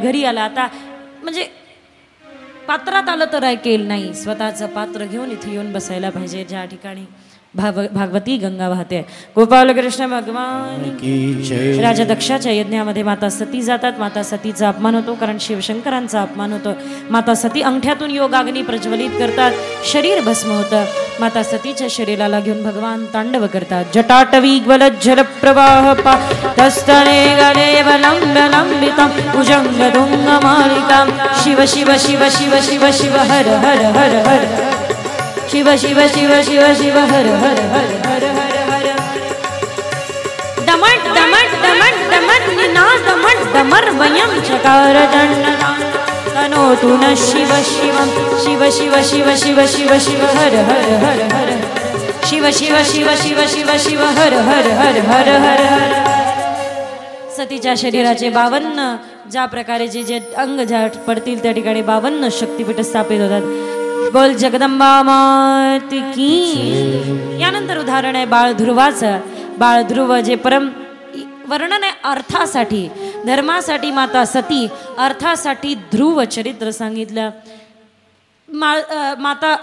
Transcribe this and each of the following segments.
घरी आला. आता म्हणजे पात्रात आलं तर ऐकेल नाही, स्वतःचं पात्र घेऊन इथे येऊन बसायला पाहिजे ज्या ठिकाणी भागवती गंगा वाहते. गोपाल कृष्ण भगवान की. राजा दक्षाच्या यज्ञामध्ये माता सती जातात. माता सतीचा अपमान होतो कारण शिवशंकरांचा अपमान होतो. माता सती अंगठ्यातून योगाग्नी प्रज्वलित करतात, शरीर भस्म होतं. माता सतीच्या शरीराला घेऊन भगवान तांडव करतात. जटाटवी ज्वलज्जल प्रवाह तस्तने गले वलंब लंबितम भुजंग तुंग मालिकाम शिव शिव शिव शिव शिव शिव हर हर हर हर शिव शिव शिव शिव शिव हर हर हर हर हर हर डमट डमट डमट डमट निनाद डमट डमर वयम चकार दंडनाद तनोतु न शिव शिवम शिव शिव शिव शिव शिव शिव हर हर हर हर शिव शिव शिव शिव शिव शिव हर हर हर हर हर हर. सतीच्या शरीराचे 52 ज्या प्रकारे जे जे अंग ज्या पडतील त्या ठिकाणी 52 शक्तिपीठ स्थापित होतात. बोल जगदंबा मात की. यानंतर उदाहरण आहे बाळ ध्रुवाचं. बाळ ध्रुव जे परम वर्णन आहे अर्थासाठी, धर्मासाठी माता सती, अर्थासाठी ध्रुव चरित्र सांगितलं. माता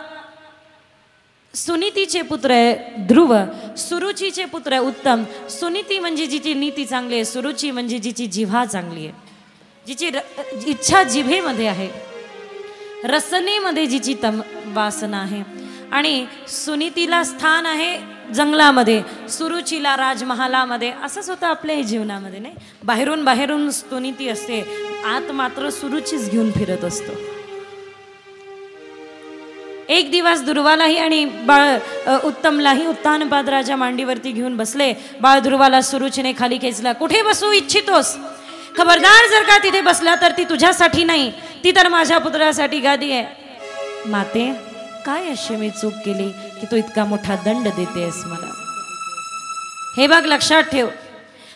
सुनीतीचे पुत्र आहे ध्रुव, सुरुचीचे पुत्र आहे उत्तम. सुनीती म्हणजे जिची नीती चांगली आहे, सुरुची म्हणजे जिची जिव्हा चांगली आहे, जिची इच्छा जिभेमध्ये आहे, रसनेमध्ये जिची वासना आहे. आणि सुनीतीला स्थान आहे जंगलामध्ये, सुरुचीला राजमहालामध्ये. असंच होतं आपल्याही जीवनामध्ये नाही. बाहेरून सुनीती असते, आत मात्र सुरुचीच घेऊन फिरत असतो. एक दिवस ध्रुवालाही आणि बाळ उत्तमलाही उत्तानपाद राजा मांडीवरती घेऊन बसले. बाळ ध्रुवाला सुरुचीने खाली खेचला. कुठे बसू इच्छितोस? खबरदार, जर का तिथे बसला तर ती तुझ्यासाठी नाही, ती तर माझ्या पुत्रासाठी गादी आहे. माते, काय अशी मी चूक केली की तू इतका मोठा दंड देतेस मला? हे बघ, लक्षात ठेव,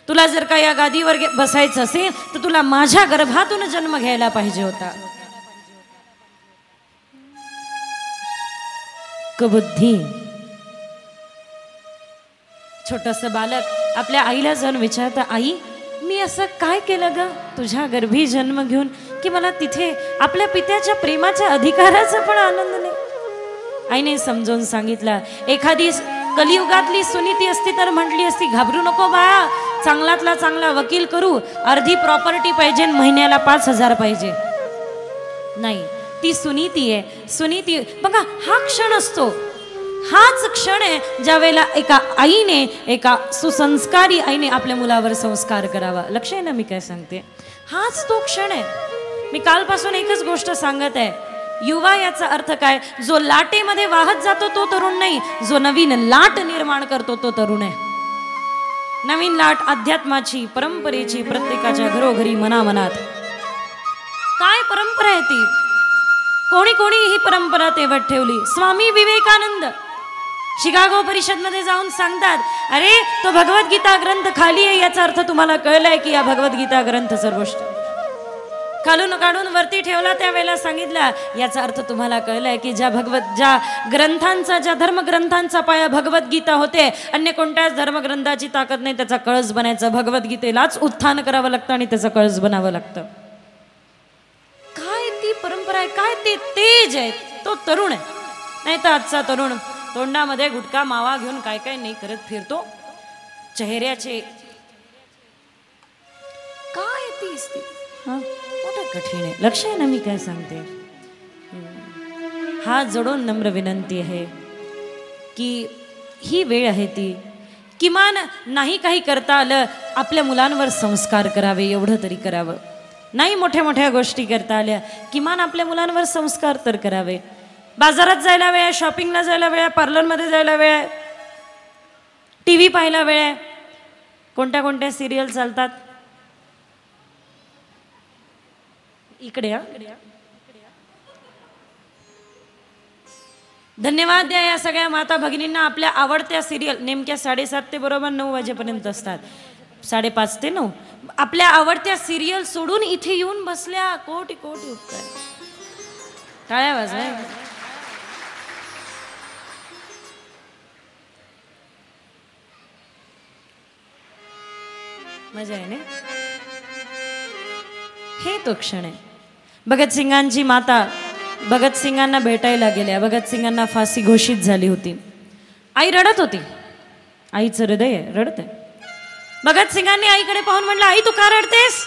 तुला जर का या गादीवर बसायचं असेल तर तुला माझ्या गर्भातून जन्म घ्यायला पाहिजे होता. कुबुद्धी. छोटस बालक आपल्या आईला जाऊन विचारतं, आई मी असं काय केलं ग तुझ्या गर्भी जन्म घेऊन की मला तिथे आपल्या पित्याच्या प्रेमाच्या अधिकाराचा पण आनंद नाही? आईने समजावून सांगितलं. एखादी कलियुगातली सुनीती असती तर म्हटली असती, घाबरू नको बाळा, चांगल्यातला चांगला वकील करू, अर्धी प्रॉपर्टी पाहिजे, महिन्याला 5,000 पाहिजे. नाही, ती सुनीती आहे. सुनीती बघा, हा क्षण असतो, हाच क्षण आहे ज्या वेळेला एका आईने, एका सुसंस्कारी आईने आपल्या मुलावर संस्कार करावा. लक्ष आहे ना मी काय सांगते? हाच तो क्षण आहे. मी कालपासून एकच गोष्ट सांगत आहे. युवा याचा अर्थ काय? जो लाटेमध्ये वाहत जातो तो तरुण नाही, जो नवीन लाट निर्माण करतो तो तरुण आहे. नवीन लाट अध्यात्माची, परंपरेची, प्रत्येकाच्या घरोघरी मनामनात. काय परंपरा आहे ती? कोणी कोणी ही परंपरा तेवत ठेवली. स्वामी विवेकानंद शिकागो परिषद मध्ये जाऊन सांगतात, अरे तो भगवद्गीता ग्रंथ खाली आहे, याचा अर्थ तुम्हाला कळलाय की या भगवद्गीता ग्रंथ सर्वोष्ट खालून काढून वरती ठेवला. त्यावेळेला सांगितलं, याचा अर्थ तुम्हाला कळलाय की ज्या ग्रंथांचा, ज्या धर्मग्रंथांचा पाया भगवद्गीता होते, अन्य कोणत्याच धर्मग्रंथाची ताकद नाही त्याचा कळस बनायचं. भगवद्गीतेलाच उत्थान करावं लागतं आणि त्याचं कळस बनावं लागतं. काय ती परंपरा आहे, काय ते तेज आहे, तो तरुण आहे. नाही तर आजचा तरुण तोंडामध्ये गुटखा मावा घेऊन काय काय नाही करत फिरतो. चेहऱ्याचे काय ती स्थिती, मोठं कठीण आहे. लक्ष आहे ना मी काय सांगते? हात जोडून नम्र विनंती आहे की ही वेळ आहे ती, किमान नाही काही करता आलं, आपल्या मुलांवर संस्कार करावे, एवढं तरी करावं. नाही मोठ्या मोठ्या गोष्टी करता आल्या, किमान आपल्या मुलांवर संस्कार तर करावे. बाजारात जायला वेळ आहे, शॉपिंगला जायला वेळ आहे, पार्लरमध्ये जायला वेळ आहे, TV पाहायला वेळ आहे. कोणत्या कोणत्या सिरियल चालतात इकडे? धन्यवाद द्या या सगळ्या माता भगिनींना. आपल्या आवडत्या सिरियल नेमक्या 7:30 ते बरोबर 9 वाजेपर्यंत असतात, 5:30 ते 9. आपल्या आवडत्या सिरियल सोडून इथे येऊन बसल्या. कोटी कोटी उपकार. टाळ्या वाजवा. मजा आहे ना? हे तो क्षण आहे. भगतसिंगांची माता भगतसिंगांना भेटायला गेल्या. भगतसिंगांना फाशी घोषित झाली होती. आई रडत होती. आईचं हृदय रडत आहे. भगतसिंगांनी आईकडे पाहून म्हणलं, आई तू का रडतेस?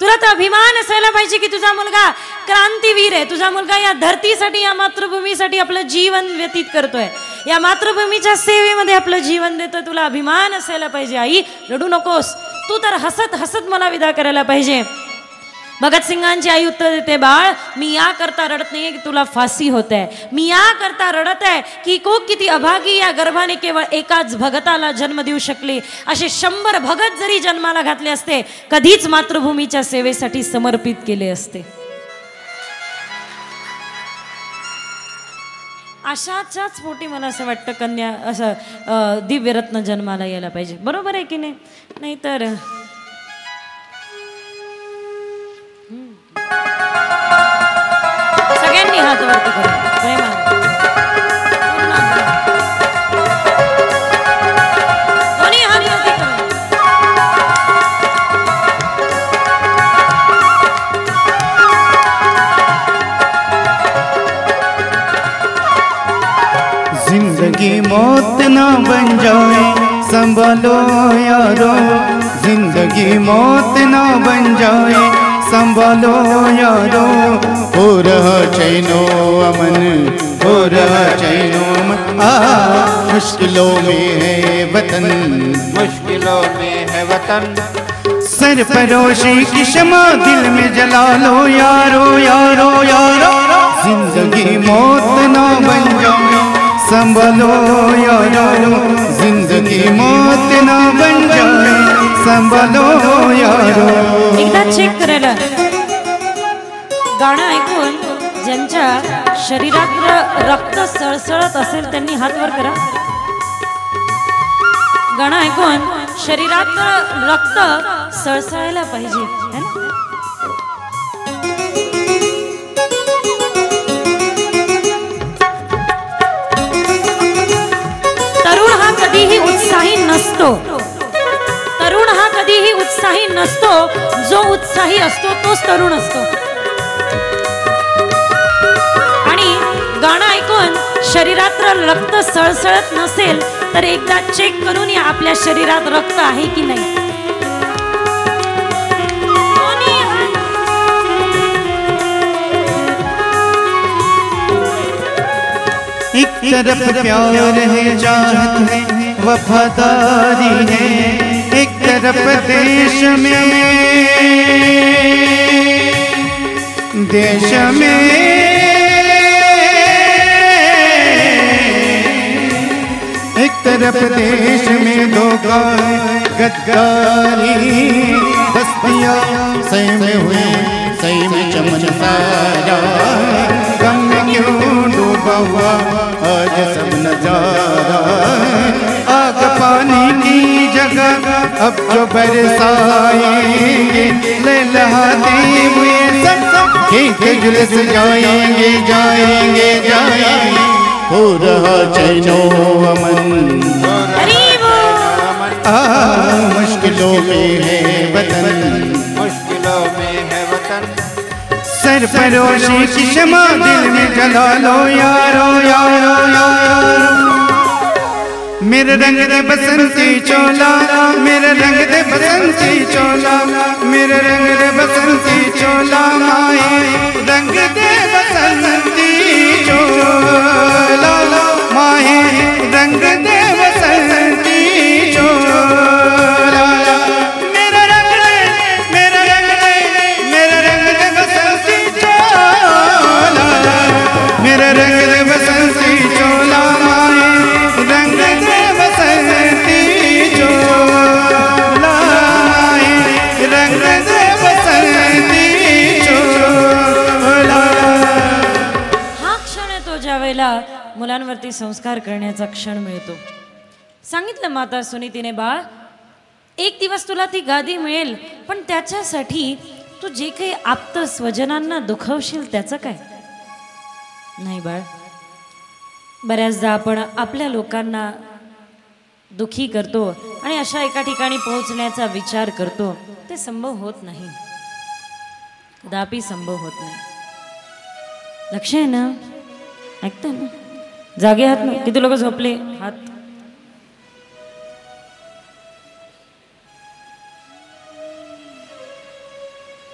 तुला तर अभिमान असायला पाहिजे की तुझा मुलगा क्रांतीवीर आहे. तुझा मुलगा या धरतीसाठी, या मातृभूमीसाठी आपलं जीवन व्यतीत करतोय, या मातृभूमीच्या सेवेमध्ये आपलं जीवन देतोय. तुला अभिमान असायला पाहिजे. आई रडू नकोस, तू तर हसत हसत मला विदा करायला पाहिजे. भगतसिंगांची आई उत्तर देते, बाळ मी या करता रडत नाहीये की तुला फाशी होत आहे. मी या करता रडत आहे की किती अभागी या गर्भाने केवळ एकाच भगताला जन्म देऊ शकले. असे 100 भगत जरी जन्माला घातले असते, कधीच मातृभूमीच्या सेवेसाठी समर्पित केले असते. अशाच्याच पोटी मला असं वाटतं कन्या असं दिव्यरत्न जन्माला यायला पाहिजे. बरोबर आहे की नाही? नाहीतर सगळ्यांनी हात वरती करा प्रेमाने. दोन्ही हात वरती करा. जिंदगी मौत ना बन जाए संभालो यारो, जिंदगी मौत ना बन जाए संभालो यारो. हो रहा चैनो अमन, हो रहा चैनो अमन. मुश्किलों में है वतन, मुश्किलों में है वतन. सरफरोशी की शमा दिल में जला लो यारो यारो यारो. जिंदगी मौत ना बन जाए संभालो यारो, जिंदगी मौत ना बन जाए संभालो यारो. एकदा चेक करायला गाणं ऐकून ज्यांच्या शरीरात रक्त सळसळत असेल त्यांनी हात वर करा. गाणं ऐकून शरीरात रक्त सळसळायला पाहिजे है ना? तरुण हा कधीही उत्साही नसतो. तरुण हा कधीही उत्साही नसतो. जो उत्साही असतो तोच तरुण असतो. आणि गाणं ऐकून शरीरात रक्त सळसळत नसेल तर एकदा चेक करून या आपल्या शरीरात रक्त आहे की नाही. एक तरफ प्यार है, चाहत है, वफादारी है. एक तरफ देश में एक तरफ देश में धोखा गद्दारी. बस्तियाँ सही में हुए, सही में चमन सारा. गम में क्यों डूबा हुआ आज सब नजारा. आग पानी की जगह अब जो बरसाएंगे, लहलहाते हुए सब के जुलूस जाएंगे जाएंगे जाएंगे. हो रहा चैनो अमन, मुश्किलों में है वतन, मुश्किलों में है वतन. सरफरोशी की शमा दिल में जला लो यारो यारो यारो. मेरे रंग दे बसंती चोला, मेरे रंग दे बसंती चोला, मेरे रंग दे बसंती चोला. माए रंग दे बसंती चोला, माए रंग दे बसंती चोला. मेरा रंग दे, मेरा रंग दे, मेरा रंग दे बसंती चोला, मेरा रंग दे बसंती चोला. माए रंग दे बसंती चोला, रंग दे बसंती चोला. हा क्षण आहे तो ज्या वेळेला मुलांवरती संस्कार करण्याचा क्षण मिळतो. सांगितलं माता सुनीतीने, बाळ एक दिवस तुला ती गादी मिळेल, पण त्याच्यासाठी तू जे काही आप्त स्वजनांना दुखवशील त्याचं काय? नाही बाळ, बऱ्याचदा आपण आपल्या लोकांना दुखी करतो आणि अशा एका ठिकाणी पोहोचण्याचा विचार करतो. ते संभव होत नाही. कदापि संभव होत नाही. लक्ष आहे ना? ऐकता ना? जागे आहात ना? किती लोक झोपले? हात.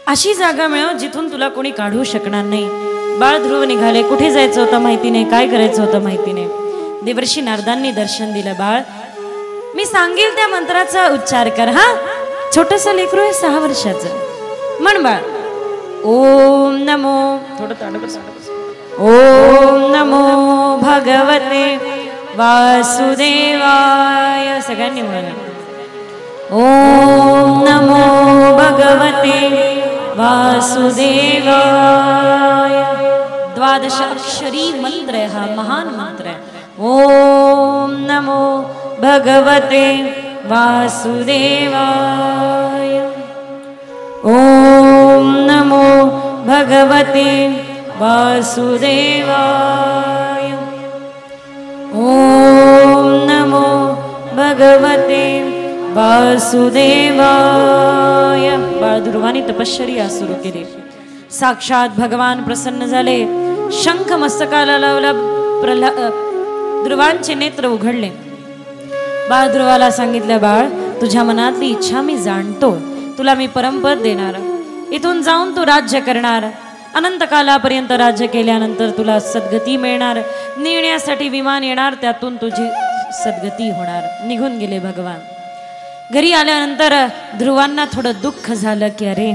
अशी जागा मिळव जिथून तुला कोणी काढू शकणार नाही. बाळ ध्रुव निघाले. कुठे जायचं होतं माहिती नाही, काय करायचं होतं माहिती नाही. देवर्षी नारदांनी दर्शन दिलं. बाळ, मी सांगेल त्या मंत्राचा उच्चार कर. हा, छोटस लेकरू आहे 6 वर्षाचं. म्हण बाळ, ओम नमो, थोडं ओम नमो भगवते वासुदेवाय. सगळ्यांनी म्हणा, ओम नमो भगवते वासुदेवाय. 12 अक्षरी मंत्र आहे हा, महान मंत्र आहे. ओम नमो भगवते वासुदेवाय. ओम नमो भगवते वासुदेवाय. ओम नमो भगवते वासुदेवाय. बाळध्रुवानी तपश्चर्या सुरू केली. साक्षात भगवान प्रसन्न झाले. शंख मस्तकाला लावला. ध्रुवांचे नेत्र उघडले. बाळध्रुवाला सांगितलं, बाळ, तुझ्या मनातली इच्छा मी जाणतो. तुला मी परमपद देणार. इथून जाऊन तू राज्य करणार. अनंत कालापर्यंत राज्य केल्यानंतर तुला सद्गती मिळणार. नेण्यासाठी विमान येणार, त्यातून तुझी सद्गती होणार. निघून गेले भगवान. घरी आल्यानंतर ध्रुवांना थोडं दुःख झालं की अरे,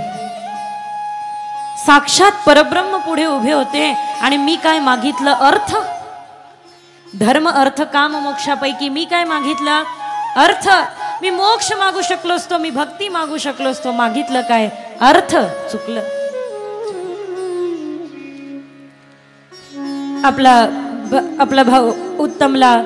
साक्षात परब्रह्म पुढे उभे होते आणि मी काय मागितलं? अर्थ, धर्म, अर्थ, काम, मोक्षापैकी मी काय मागितलं? अर्थ. मी मोक्ष मागू शकलो असतो, मी भक्ती मागू शकलो असतो. मागितलं काय? अर्थ. चुकलं. आपला भाऊ उत्तमला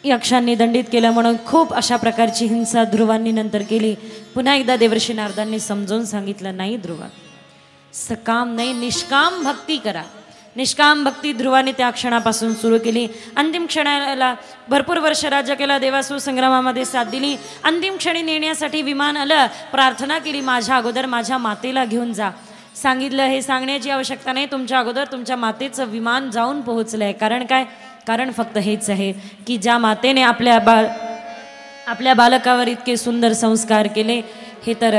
यक्षांनी दंडित केलं म्हणून खूप अशा प्रकारची हिंसा ध्रुवांनी नंतर केली. पुन्हा एकदा देवर्षी नारदांनी समजावून सांगितलं, नाही ध्रुवा, सकाम नाही, निष्काम भक्ती करा. निष्काम भक्ती ध्रुवाने त्या क्षणापासून सुरू केली. अंतिम क्षणाला भरपूर वर्ष राज्य केला. देवासूर संग्रामामध्ये साथ दिली. अंतिम क्षणी नेण्यासाठी विमान आलं. प्रार्थना केली, माझ्या अगोदर माझ्या मातेला घेऊन जा. सांगितलं, हे सांगण्याची आवश्यकता नाही, तुमच्या अगोदर तुमच्या मातेचं विमान जाऊन पोहोचलंय. कारण काय? कारण फक्त हेच आहे की ज्या मातेने आपल्या बालकावर इतके सुंदर संस्कार केले, हे तर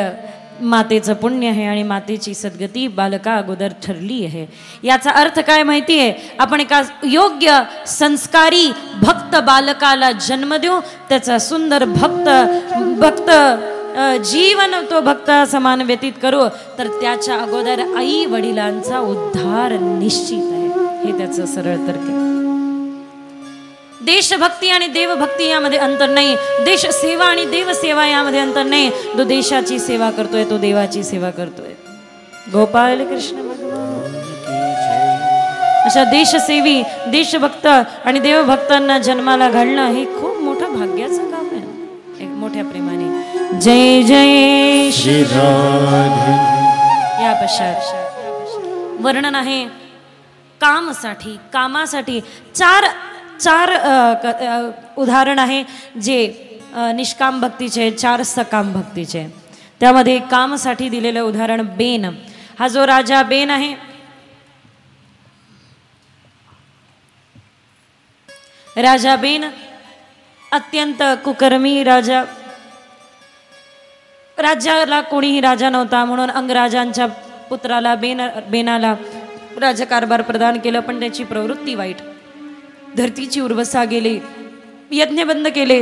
मातेचं पुण्य आहे आणि मातेची सद्गती बालका अगोदर ठरली आहे. याचा अर्थ काय माहिती आहे? आपण एका योग्य संस्कारी भक्त बालकाला जन्म देऊ, त्याचा सुंदर भक्त जीवन तो भक्ता समान व्यतीत करू, तर त्याच्या अगोदर आई वडिलांचा उद्धार निश्चित आहे. हे त्याचं सरळ तर्क आहे. देशभक्ती आणि देवभक्ती यामध्ये अंतर नाही. देश सेवा आणि देवसेवा यामध्ये अंतर नाही. जो देशाची सेवा करतोय तो देवाची सेवा करतोय. गोपाल कृष्ण भगवान. अशा देशसेवी, देशभक्त आणि देवभक्तांना जन्माला घालणं हे खूप मोठं भाग्याचं काम आहे. एक मोठ्या प्रेमाने जय जय श्री राधे. या पश्चात वर्णन आहे कामासाठी. चार उदाहरण आहे जे निष्काम भक्तीचे, 4 सकाम भक्तीचे. त्यामध्ये कामासाठी दिलेलं उदाहरण बेन. हा जो राजा बेन आहे, राजा बेन अत्यंत कुकर्मी राजा. राज्याला कोणीही राजा नव्हता म्हणून अंगराजांच्या पुत्राला बेनाला राजकारभार प्रदान केलं. पण त्याची प्रवृत्ती वाईट. धरतीची उर्वसा गेली, यज्ञ बंद केले,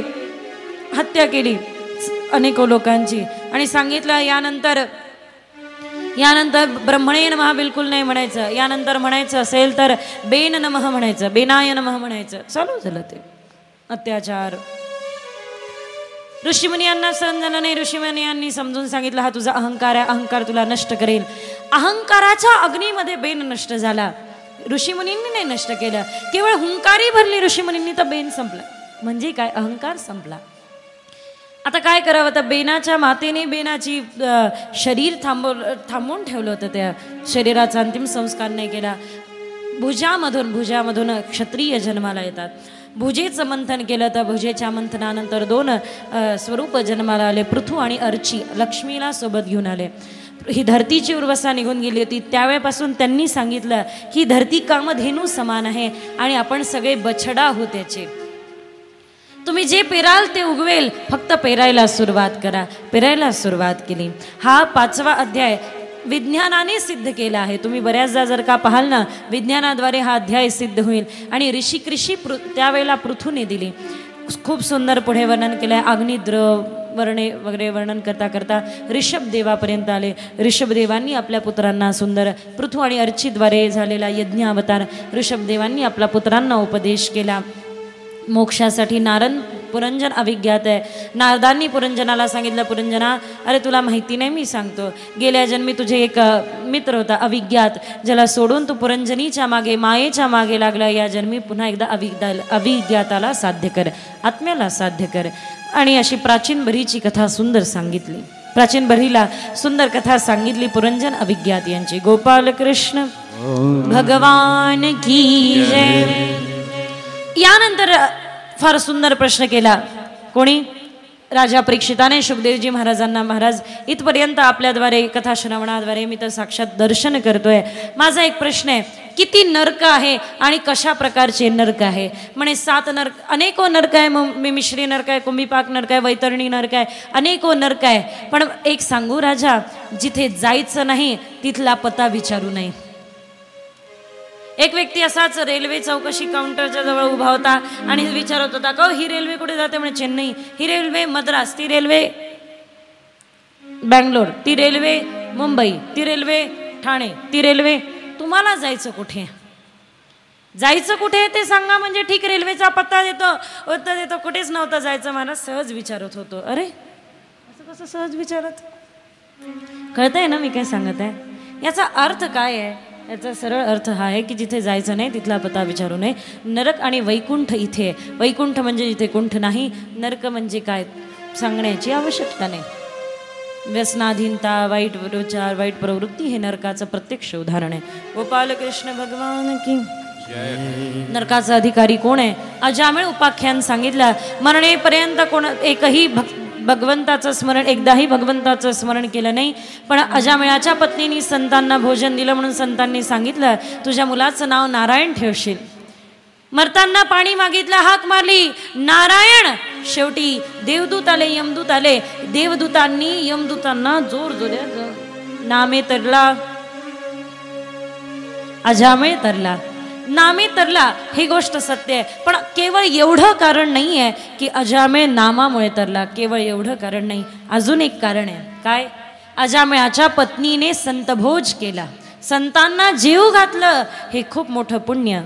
हत्या केली अनेको लोकांची. आणि सांगितलं यानंतर ब्रह्मणे नमः बिलकुल नाही म्हणायचं. यानंतर म्हणायचं असेल तर बेन नमः म्हणायचं, बेनाय नमः म्हणायचं. चालू झालं ते अत्याचार. ऋषीमुनींना सहन झालं नाही. ऋषीमुनींनी समजून सांगितलं, हा तुझा अहंकार आहे, अहंकार तुला नष्ट करेल. अहंकाराच्या अग्नीमध्ये बेन नष्ट झाला. ऋषीमुनींनी नाही नष्ट केलं, केवळ हुंकारी भरली ऋषीमुनींनी, तर बेन संपला. म्हणजे काय? अहंकार संपला. आता काय करावं? तर बेनाच्या मातेने बेनाची शरीर थांबवून ठेवलं होतं. त्या शरीराचा अंतिम संस्कार नाही केला. भुजामधून क्षत्रिय जन्माला येतात. भुजेचं मंथन केलं तर भुजेच्या मंथनानंतर 2 स्वरूप जन्माला आले. पृथू आणि अर्ची लक्ष्मीला सोबत घेऊन आले. ही धरतीची उर्वसा निघून गेली होती त्यावेळेपासून त्यांनी सांगितलं की धरती कामधेनू समान आहे आणि आपण सगळे बछडा आहोत त्याचे. तुम्ही जे पेराल ते उगवेल, फक्त पेरायला सुरुवात करा. पेरायला सुरुवात केली. हा 5वा अध्याय विज्ञानाने सिद्ध केला आहे. तुम्ही बऱ्याचदा जर का पाहाल ना, विज्ञानाद्वारे हा अध्याय सिद्ध होईल. आणि ऋषी त्यावेळेला पृथूने दिली. खूप सुंदर पुढे वर्णन केलं आहे. अग्निद्रव वर्णे वगैरे वर्णन करता करता ऋषभदेवापर्यंत आले. ऋषभदेवांनी आपल्या पुत्रांना सुंदर पृथू आणि अर्चीद्वारे झालेला यज्ञ अवतार ऋषभदेवांनी आपल्या पुत्रांना उपदेश केला. मोक्षासाठी नारद पुरंजन अभिज्ञात आहे. नारदांनी पुरंजनाला सांगितलं, पुरंजना अरे तुला माहिती नाही, मी सांगतो. गेल्या जन्मी तुझे एक मित्र होता अभिज्ञात, ज्याला सोडून तू पुरंजनीच्या मागे मायेच्या मागे लागला. या जन्मी पुन्हा एकदा अभिज्ञाताला साध्य कर, आत्म्याला साध्य कर. आणि अशी प्राचीन बरीची कथा सुंदर सांगितली. प्राचीन बरीला सुंदर कथा सांगितली पुरंजन अभिज्ञात यांची. गोपाल कृष्ण भगवान की जय. यानंतर फार सुंदर प्रश्न केला कोणी? राजा परीक्षिताने शुकदेवजी महाराजांना, महाराज इथपर्यंत आपल्याद्वारे कथा श्रवणाद्वारे मी तर साक्षात दर्शन करतोय. माझा एक प्रश्न आहे, किती नरक आहे आणि कशा प्रकारचे नरक आहे? म्हणे 7 नरक, अनेको नरक आहे. मिश्री नरक आहे, कुंभीपाक नरक आहे, वैतरणी नरक आहे, अनेको नरक आहे. पण एक सांगू राजा, जिथे जायचं नाही तिथला पत्ता विचारू नये. एक व्यक्ती असाच रेल्वे चौकशी काउंटरच्या जवळ उभा होता आणि विचारत होता, का ही रेल्वे कुठे जाते? म्हणे चेन्नई. ही रेल्वे मद्रास, ती रेल्वे बँगलोर, ती रेल्वे मुंबई, ती रेल्वे ठाणे, ती रेल्वे. तुम्हाला जायचं कुठे? जायचं कुठे ते सांगा म्हणजे ठीक, रेल्वेचा पत्ता देतो, उत्तर देतो. कुठेच नव्हतं जायचं. महाराज सहज विचारत होतो. अरे असं कसं सहज विचारत? कळतंय ना मी काय सांगत आहे? याचा अर्थ काय आहे? याचा सरळ अर्थ हा आहे की जिथे जायचं नाही तिथला पत्ता विचारू नये. नरक आणि वैकुंठ इथे. वैकुंठ म्हणजे जिथे कुंठ नाही. नरक म्हणजे काय सांगण्याची आवश्यकता नाही. व्यसनाधीनता, वाईट विचार, वाईट प्रवृत्ती हे नरकाचं प्रत्यक्ष उदाहरण आहे. गोपाल कृष्ण भगवान की. नरकाचा अधिकारी कोण आहे? अजामिळ उपाख्यान सांगितलं. मरणेपर्यंत कोण एकही भगवंताचं स्मरण, एकदाही भगवंताचं स्मरण केलं नाही. पण अजामिळाच्या पत्नीने संतांना भोजन दिलं म्हणून संतांनी सांगितलं, तुझ्या मुलाचं नाव नारायण ठेवशील. मरताना पाणी मागितलं, हाक मारली, नारायण. शेवटी देवदूत आले, यमदूत आले. देवदूतांनी यमदूतांना जोर जोऱ्या नामे तरला, अजामिळ तरला, नामे तरला. ही गोष्ट सत्य आहे. पण केवळ एवढं कारण नाही आहे की अजामिळ नामामुळे तरला. केवळ एवढं कारण नाही, अजून एक कारण आहे. काय? अजामिळाच्या पत्नीने संतभोज केला, संतांना जीव घातलं. हे खूप मोठं पुण्य.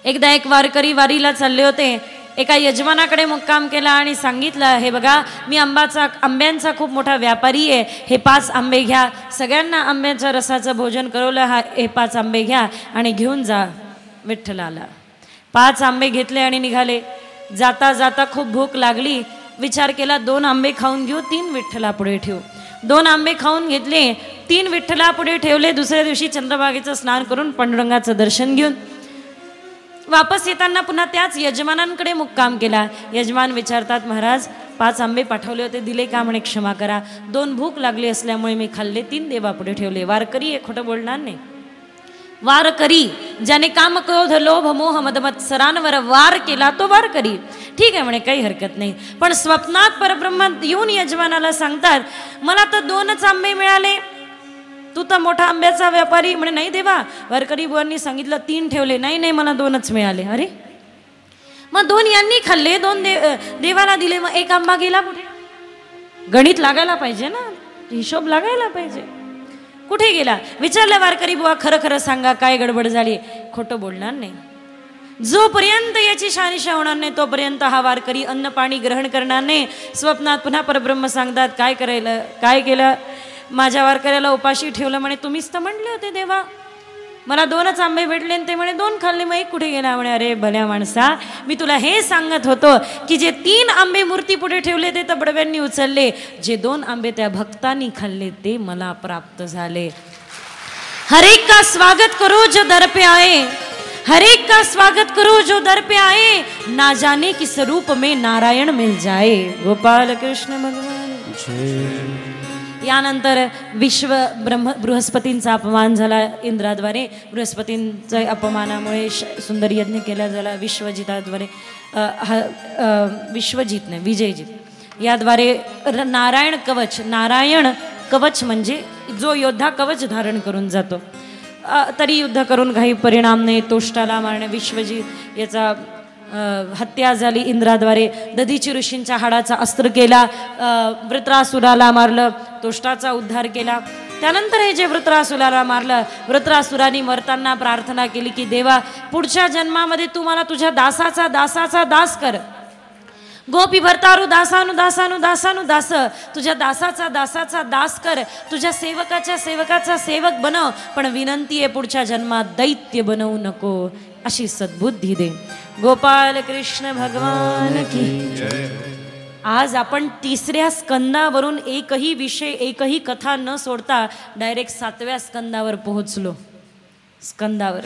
एकदा एक वारकरी वारीला चालले होते. एका यजमानाकडे मुक्काम केला आणि सांगितलं, हे बघा मी आंब्यांचा खूप मोठा व्यापारी आहे. हे 5 आंबे घ्या. सगळ्यांना आंब्याच्या रसाचं भोजन करवलं. हे 5 आंबे घ्या आणि घेऊन जा विठ्ठलाला. 5 आंबे घेतले आणि निघाले. जाता जाता खूप भूक लागली. विचार केला 2 आंबे खाऊन घेऊ, 3 विठ्ठला पुढे ठेवू. 2 आंबे खाऊन घेतले, 3 विठ्ठला पुढे ठेवले. दुसऱ्या दिवशी चंद्रभागेचं स्नान करून पांडुरंगाचं दर्शन घेऊन वापस येताना पुन्हा त्याच यजमानांकडे मुक्काम केला. यजमान विचारतात, महाराज 5 आंबे पाठवले होते, दिले का? म्हणे क्षमा करा, 2 भूक लागली असल्यामुळे मी खाल्ले, 3 देवापुढे ठेवले. वारकरी हे खोटं बोलणार नाही. वारकरी ज्याने काम, क्रोध, लोभ, मोह, मद मत्सरांवर वार केला तो वारकरी. ठीक आहे म्हणे, काही हरकत नाही. पण स्वप्नात परब्रह्म येऊन यजमानाला सांगतात, मला तर 2च आंबे मिळाले, तू तर मोठा आंब्याचा व्यापारी. म्हणे नाही देवा, वारकरी बुवांनी सांगितलं 3 ठेवले. नाही नाही, मला 2च मिळाले. अरे मग 2 यांनी खाल्ले, 2 देवाला दिले, मग 1 आंबा गेला कुठे? गणित लागायला पाहिजे ना, हिशोब लागायला पाहिजे. कुठे गेला? विचारलं वारकरी बुवा, खरं खरं सांगा काय गडबड झाली? खोटं बोलणार नाही. जोपर्यंत याची शहानिशा होणार नाही तोपर्यंत हा वारकरी अन्न पाणी ग्रहण करणार नाही. स्वप्नात पुन्हा परब्रह्म सांगतात, काय करायला, काय केलं? माझ्या वारकऱ्याला उपाशी ठेवलं. म्हणे तुम्हीच तर म्हणले होते देवा, मला 2च आंबे भेटले. ते म्हणे 2 खाल्ले, मग 1 कुठे गेला? म्हणे अरे भल्या माणसा, मी तुला हे सांगत होतो की जे 3 आंबे मूर्ती पुढे ठेवले ते तर बडव्यांनी उचलले, जे 2 आंबे त्या भक्तांनी खाल्ले ते मला प्राप्त झाले. हर एक का स्वागत करो जो दर पे आए, हर एक का स्वागत करो जो दर पे आए, ना जाने किस रूप में नारायण मिल जाए. गोपाल कृष्ण भगवान. यानंतर बृहस्पतींचा अपमान झाला इंद्राद्वारे. बृहस्पतींच्या अपमानामुळे सुंदर यज्ञ केला झाला विश्वजिताद्वारे. विश्वजित नाही विजयजित याद्वारे नारायण कवच म्हणजे जो योद्धा कवच धारण करून जातो. तरी युद्ध करून काही परिणाम नाही. तोष्टाला मारणे विश्वजित याचा हत्या झाली इंद्राद्वारे. दधीची ऋषींच्या हाडाचा अस्त्र केला. वृत्रासुराला मारलं. तोष्टाचा उद्धार केला. त्यानंतर हे जे वृत्रासुराला मारलं, वृत्रासुराने मरताना प्रार्थना केली की देवा पुढच्या जन्मामध्ये तू मला तुझ्या दासाचा दास कर. गोपी भरतारू दास तुझ्या दासाचा दास कर. तुझ्या सेवकाचा सेवक बनव. पण विनंती आहे पुढच्या जन्मात दैत्य बनवू नको अशी सद्बुद्धी दे. गोपाल कृष्ण भगवान की जय. आज आपण 3ऱ्या स्कंदावरून एकही विषय एकही कथा न सोडता डायरेक्ट 7व्या स्कंदावर पोहोचलो. स्कंदावर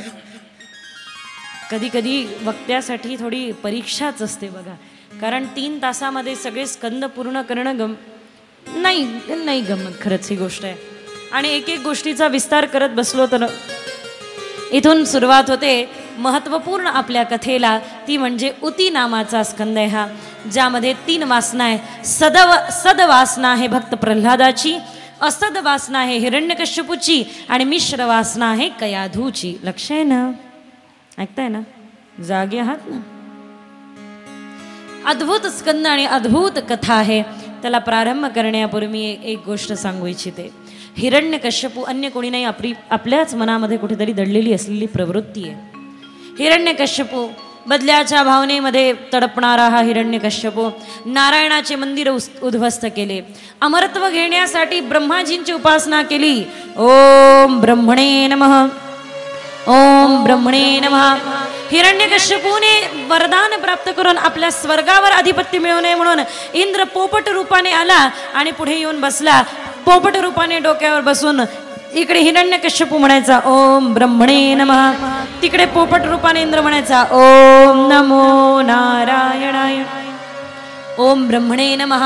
कधी कधी वक्त्यासाठी थोडी परीक्षाच असते बघा. कारण 3 तासामध्ये सगळे स्कंद पूर्ण करणं नाही गमत खरंच ही गोष्ट आहे. आणि एक गोष्टीचा विस्तार करत बसलो तर इथून सुरुवात होते महत्त्वपूर्ण आपल्या कथेला. ती म्हणजे उती नामाचा स्कंद आहे हा, ज्यामध्ये 3 वासना आहे. सदवासना आहे भक्त प्रल्हादाची, असद वासना आहे हिरण्यकश्यपूची आणि मिश्र वासना आहे कयाधूची. लक्ष आहे ना? ऐकताय ना? जागे आहात ना? अद्भुत स्कंद आणि अद्भुत कथा आहे. त्याला प्रारंभ करण्यापूर्वी एक गोष्ट सांगू इच्छिते. हिरण्यकश्यपू अन्य कोणी नाही, आपल्याच मनामध्ये कुठेतरी दडलेली असलेली प्रवृत्ती आहे. हिरण्यकश्यपू बदल्याच्या भावनेमध्ये तडपणारा हा हिरण्यकश्यपू नारायणाचे मंदिर उद्ध्वस्त केले. अमरत्व घेण्यासाठी ब्रह्माजींची उपासना केली. ओम ब्रह्मणे नमः, ओम ब्रह्मणे नमः. हिरण्यकश्यपूने वरदान प्राप्त करून आपल्या स्वर्गावर अधिपत्य मिळवू नये म्हणून इंद्र पोपट रूपाने आला आणि पुढे येऊन बसला. पोपट रूपाने डोक्यावर बसून इकडे हिरण्यकश्यपू म्हणायचा ओम ब्रह्मणे नमः, तिकडे पोपट रूपाने इंद्र म्हणायचा ओम नमो नारायणाय, ओम ब्रह्मणे नमः,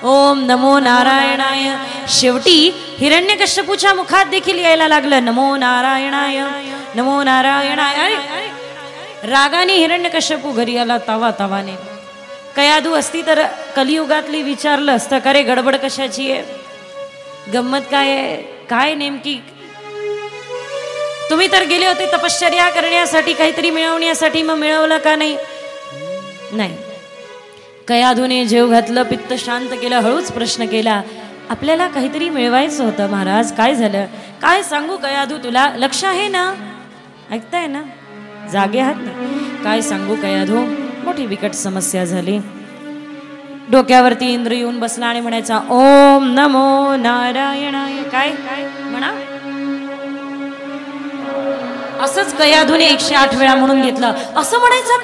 ओम नमो नारायणाय. शेवटी हिरण्यकश्यपूच्या मुखात देखील यायला लागलं नमो नारायणाय, नमो नारायणाय. रागाने हिरण्यकश्यपू घरी आला तावाने. कयाधू असती तर कलियुगातली विचारलं असतं का रे गडबड कशाची आहे, गंमत काय आहे, काय नेमकी. तुम्ही तर गेले होते तपश्चर्या करण्यासाठी, काहीतरी मिळवण्यासाठी, मग मिळवलं का नाही? नाही. कयाधूने जेव घातलं, पित्त शांत केलं, हळूच प्रश्न केला आपल्याला काहीतरी मिळवायचं होतं महाराज, काय झालं? काय सांगू कयाधू तुला, लक्ष आहे ना? ऐकताय ना? जागे आहात ना? काय सांगू कयाधू, मोठी बिकट समस्या झाली. डोक्यावरती इंद्र येऊन बसला आणि म्हणायचा ओम नमो नारायणाय. काय काय म्हणा? असंच कयाधूने 108 वेळा म्हणून घेतलं. असं म्हणायचा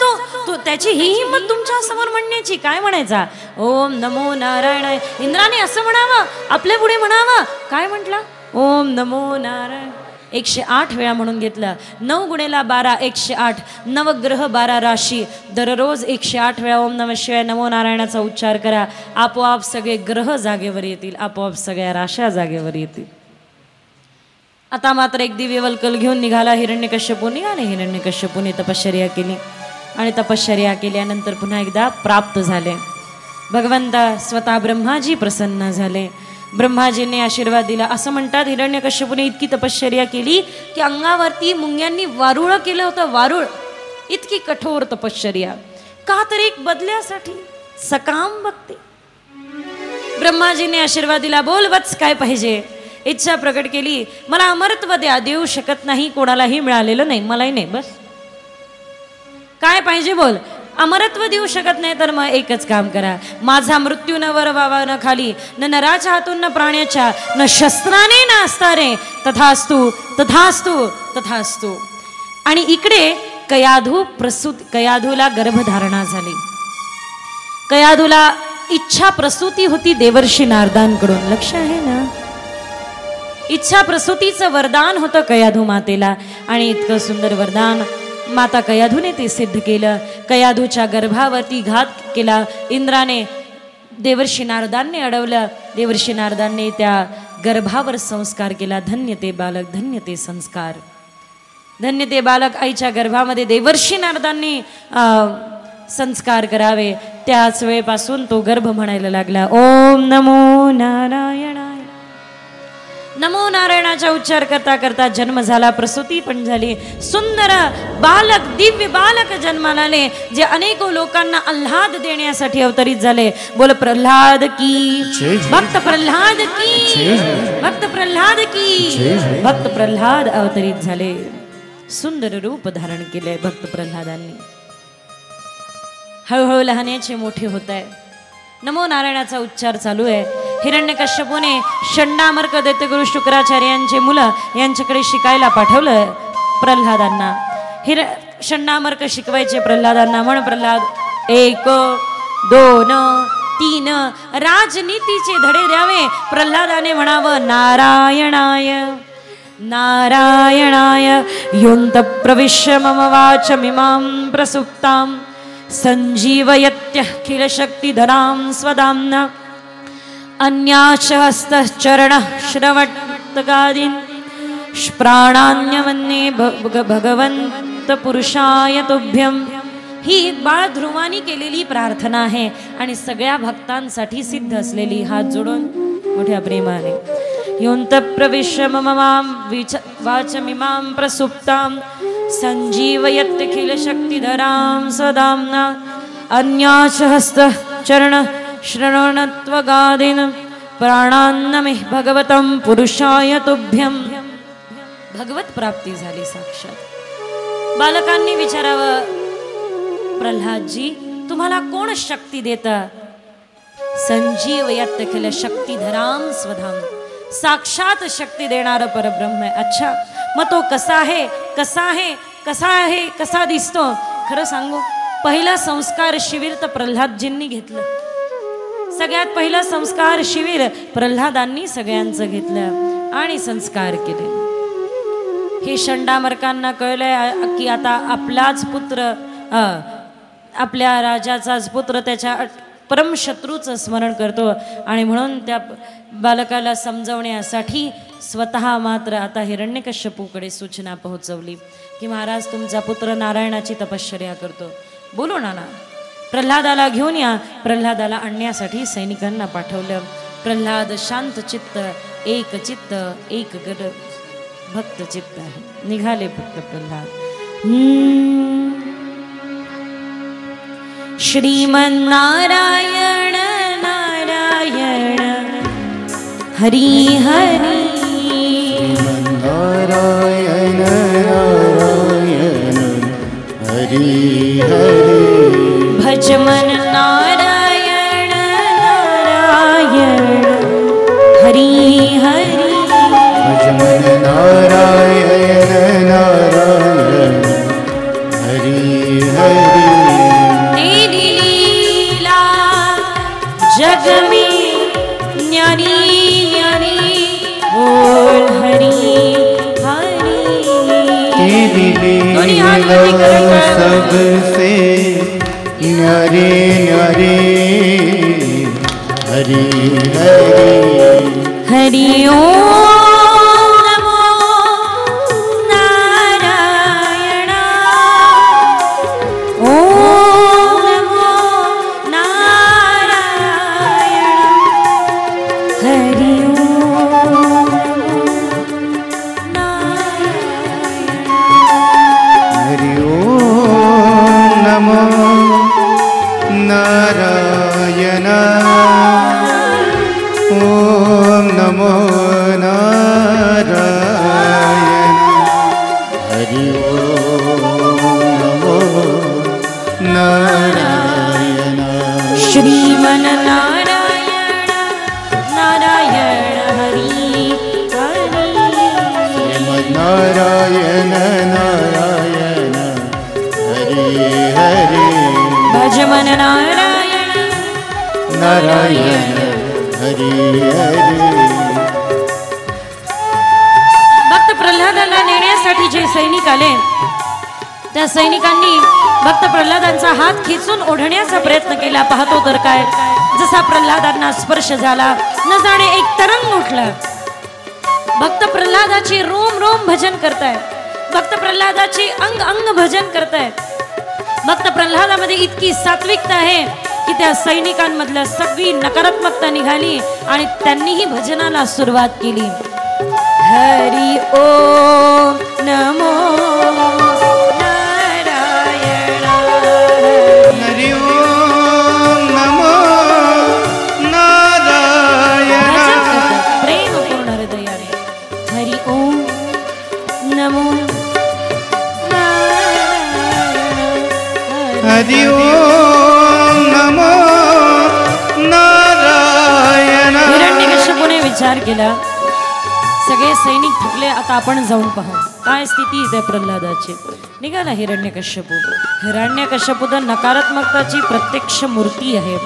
तो त्याची ही हिंमत तुमच्या समोर म्हणण्याची. काय म्हणायचा? ओम नमो नारायणाय. इंद्राने असं म्हणावं, आपल्या पुढे म्हणावं. काय म्हटलं? ओम नमो नारायण. 108 वेळा म्हणून घेतलं. 9 गुणेला 12 108. नवग्रह 12 राशी. दररोज 108 वेळा ओम नमः शिवाय नमो नारायणाचा उच्चार करा. आपोआप सगळे ग्रह जागेवर येतील, आपोआप सगळ्या राशा जागेवर येतील. आता मात्र एक दिव्य वल्कल घेऊन निघाला हिरण्यकश्यपूने आणि हिरण्यकश्यपूने तपश्चर्या केली आणि तपश्चर्या केल्यानंतर पुन्हा एकदा प्राप्त झाले. भगवंता स्वतः ब्रह्माजी प्रसन्न झाले. ब्रह्माजींनी आशीर्वाद दिला. असं म्हणतात हिरण्यकश्यपूने इतकी तपश्चर्या केली की अंगावरती मुंग्यांनी वारुळ केलं होतं. वारुळ. इतकी कठोर तपश्चर्या का? तर एक बदल्यासाठी सकाम भक्ती. ब्रह्माजींनी आशीर्वाद दिला. बोल वत्स काय पाहिजे? इच्छा प्रकट केली. मला अमरत्व द्या. देऊ शकत नाही, कोणालाही मिळालेलं नाही, मलाही नाही. बस काय पाहिजे बोल. अमरत्व देऊ शकत नाही तर मग एकच काम करा, माझा मृत्यू न वर व्हावा न खाली, न नराच्या हातून न प्राण्याच्या, न शस्त्राने न अस्तारे. तथास्तु तथास्तु तथास्तु. आणि इकडे कयाधूला गर्भधारणा झाली. कयाधूला इच्छा प्रसूती होती देवर्षी नारदांकडून. लक्ष आहे ना? इच्छा प्रसूतीचं वरदान होतं कयाधू मातेला आणि इतकं सुंदर वरदान माता कयाधूने ते सिद्ध केलं. कयाधूच्या गर्भावरती घात केला इंद्राने. देवर्षी नारदांनी अडवलं. देवर्षी नारदांनी त्या गर्भावर संस्कार केला. धन्य ते बालक, धन्य ते संस्कार, धन्य ते बालक. आईच्या गर्भामध्ये देवर्षी नारदांनी संस्कार करावे. त्याच वेळेपासून तो गर्भ म्हणायला लागला, ओम नमो नारायणाय. नमो नारायणाचा उच्चार करता करता जन्म झाला, प्रसूती पण झाली. सुंदर बालक, दिव्य बालक जन्माला आले, जे अनेको लोकांना आल्हाद देण्यासाठी अवतरित झाले. बोल प्रल्हाद की, भक्त प्रल्हाद की, भक्त प्रल्हाद की. भक्त प्रल्हाद अवतरित झाले. सुंदर रूप धारण केले भक्त प्रल्हादांनी. हळूहळू लहानाचे मोठे होत आहे. नमो नारायणाचा उच्चार चालू आहे. हिरण्यकश्यपूने षण्डामर्क दैत्यगुरु शुक्राचार्यांचे मुलं यांच्याकडे शिकायला पाठवलं प्रल्हादांना. षण्डामर्क शिकवायचे प्रल्हादांना. म्हण प्रल्हाद, 1 2 3 राजनीतीचे धडे द्यावे. प्रल्हादाने म्हणावं नारायणाय नारायणाय. योऽन्त प्रविश्य मम वाचमिमां प्रसुप्तां संजीवयत्यखिलशक्तिधरां स्वदाम्ना. अन्याश्च हस्तश्चरणः श्रवणगादीन् प्राणान्यमन्ये भगवंत पुरुषाय तुभ्यं. ही बाळ ध्रुवानी केलेली प्रार्थना आहे आणि सगळ्या भक्तांसाठी सिद्ध असलेली. हात जोडून मोठ्या प्रेमाने. योऽन्त प्रविश्य मम वाचमिमां प्रसुप्तां संजीवयत्यखिलशक्तिधरां स्वदाम्ना. अन्याश्च हस्तश्चरणः श्रवणत्वगादीन् प्राणान्नमे भगवतं पुरुषाय तुभ्यं. भगवत प्राप्ती झाली साक्षात. बालकांनी विचारावं, प्रल्हादजी तुम्हाला कोण शक्ती देतं? संजीवयत्यखिल शक्तिधरां स्वधाम. साक्षात शक्ती देणारं परब्रह्म आहे. अच्छा, मग तो कसा आहे, कसा आहे, कसा आहे, कसा दिसतो? खरं सांगू, पहिला संस्कार शिबिर तर प्रल्हादजींनी घेतलं. सगळ्यात पहिला संस्कार शिबिर प्रल्हादांनी सगळ्यांचं घेतलं आणि संस्कार केले. हे षण्डामर्कांना कळलंय की आता आपलाच पुत्र, आपल्या राजाचाच पुत्र त्याच्या परमशत्रूचं स्मरण करतो. आणि म्हणून त्या बालकाला समजवण्यासाठी स्वतः मात्र आता हिरण्यकश्यपूकडे सूचना पोहोचवली की महाराज तुमचा पुत्र नारायणाची तपश्चर्या करतो. बोलो ना प्रल्हादाला घेऊन या. प्रल्हादाला आणण्यासाठी सैनिकांना पाठवलं. प्रल्हाद शांत चित्त, एक चित्त, एक गड भक्त चित्त आहे. निघाले भक्त प्रल्हाद. श्रीमन्नारायण नारायण हरी हरी. नारायण नारायण हरी हरी. भजमन नारायण नारायण हरी हरी. भजमन नारायण नारायण हरी हरी. तेरी लीला जग में न्यारी न्यारी बोल हरी हरी. तेरी लीला सबसे न्यारी न्यारी हरी हरी. हरि ओम नमो नारायण. ओम नमो नारायण. हरि ओम नारायण. हरि ओम नमो नारायण. ओम नमो नारायण. हरि ओम नमो नारायण. श्रीमन नारायण नारायण हरि हरि. नारायण नारायण हरि हरि. भजमन नारायण नारायण हरि हरि. भक्त प्रल्हादांना नेण्यासाठी जे सैनिक आले त्या सैनिकांनी भक्त प्रल्हादांचा हात खिचून ओढण्याचा प्रयत्न केला. पाहतो तर काय, जसा प्रल्हादांना स्पर्श झाला न जाणे एक तरंग उठला भक्त प्रल्हादाची रोम रोम भजन करतायत, भक्त प्रल्हादाची अंग अंग भजन करतायत. भक्त प्रल्हादामध्ये इतकी सात्विकता आहे की त्या सैनिकांमधल्या सगळी नकारात्मकता निघाली आणि त्यांनीही भजनाला सुरुवात केली. हरी ओम नमो नारायण, हरि ओम नमो नारायण. प्रेमपूर्ण हृदयाने हरि ओम नमो हरि ओम नमो नारायण. हिरण्यकश्यपूने विचार केला, सगळे सैनिक थकले, आता आपण जाऊन पाहू काय स्थिती आहे प्रल्हादाची. निघाला हिरण्यकश्यपू. हिरण्यकश्यपू तर नकारात्मकताची प्रत्यक्ष मूर्ती आहे,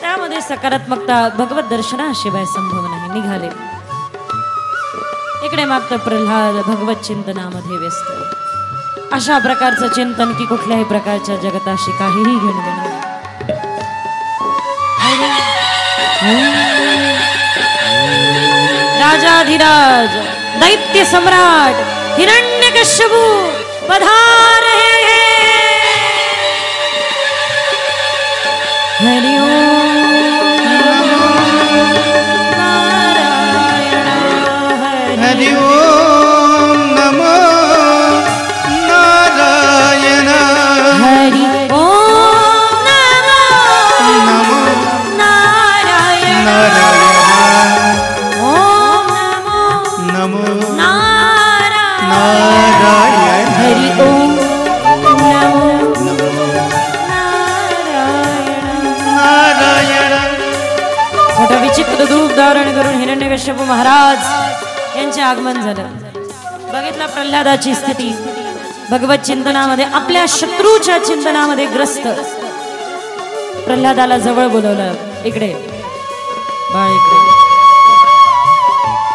त्यामध्ये सकारात्मकता भगवत दर्शनाशिवाय संभव नाही. निघाले. इकडे मागतं प्रल्हाद भगवत चिंतनामध्ये व्यस्त. अशा प्रकारचं चिंतन की कुठल्याही प्रकारच्या जगताशी काहीही घेऊन देणार. राजाधिराज दैत्य सम्राट हिरण्यकश्यपू पधार है. हरि ओम नारायण, हरि ओम नमो नारायण. हरि ओम नमो नारायण, नमो नारायण, हरि ओम नमो नारायण. मोठं विचित्र रूप धारण करून हिरण्यकश्यप महाराज यांचे आगमन झालं. बघितला प्रल्हादाची स्थिती, भगवत चिंतनामध्ये आपल्या शत्रूच्या चिंतनामध्ये ग्रस्त. प्रल्हादाला जवळ बोलवलं. इकडे बाळ, इकडे.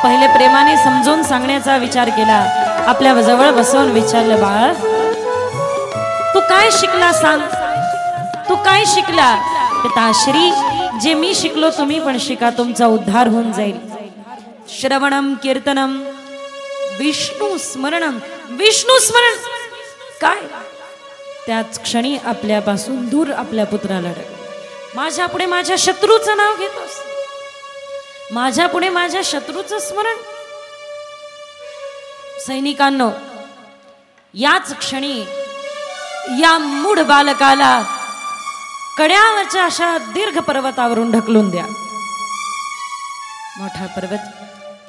पहिले प्रेमाने समजून सांगण्याचा विचार केला. आपल्या जवळ बसवून विचारलं, बाळ तू काय शिकला सांग, तू काय शिकला. पिताश्री, जे मी शिकलो तुम्ही पण शिका, तुमचा उद्धार होऊन जाईल. श्रवणम कीर्तनम विष्णू स्मरणम. विष्णू स्मरण काय? त्याच क्षणी आपल्यापासून दूर आपल्या पुत्राला टाक. माझ्या पुढे माझ्या शत्रूचं नाव घेतोस, माझ्या पुढे माझ्या शत्रूचं स्मरण. सैनिकांनो, याच क्षणी या मूढ बालकाला कड्यावरच्या अशा दीर्घ पर्वतावरून ढकलून द्या. मोठा पर्वत,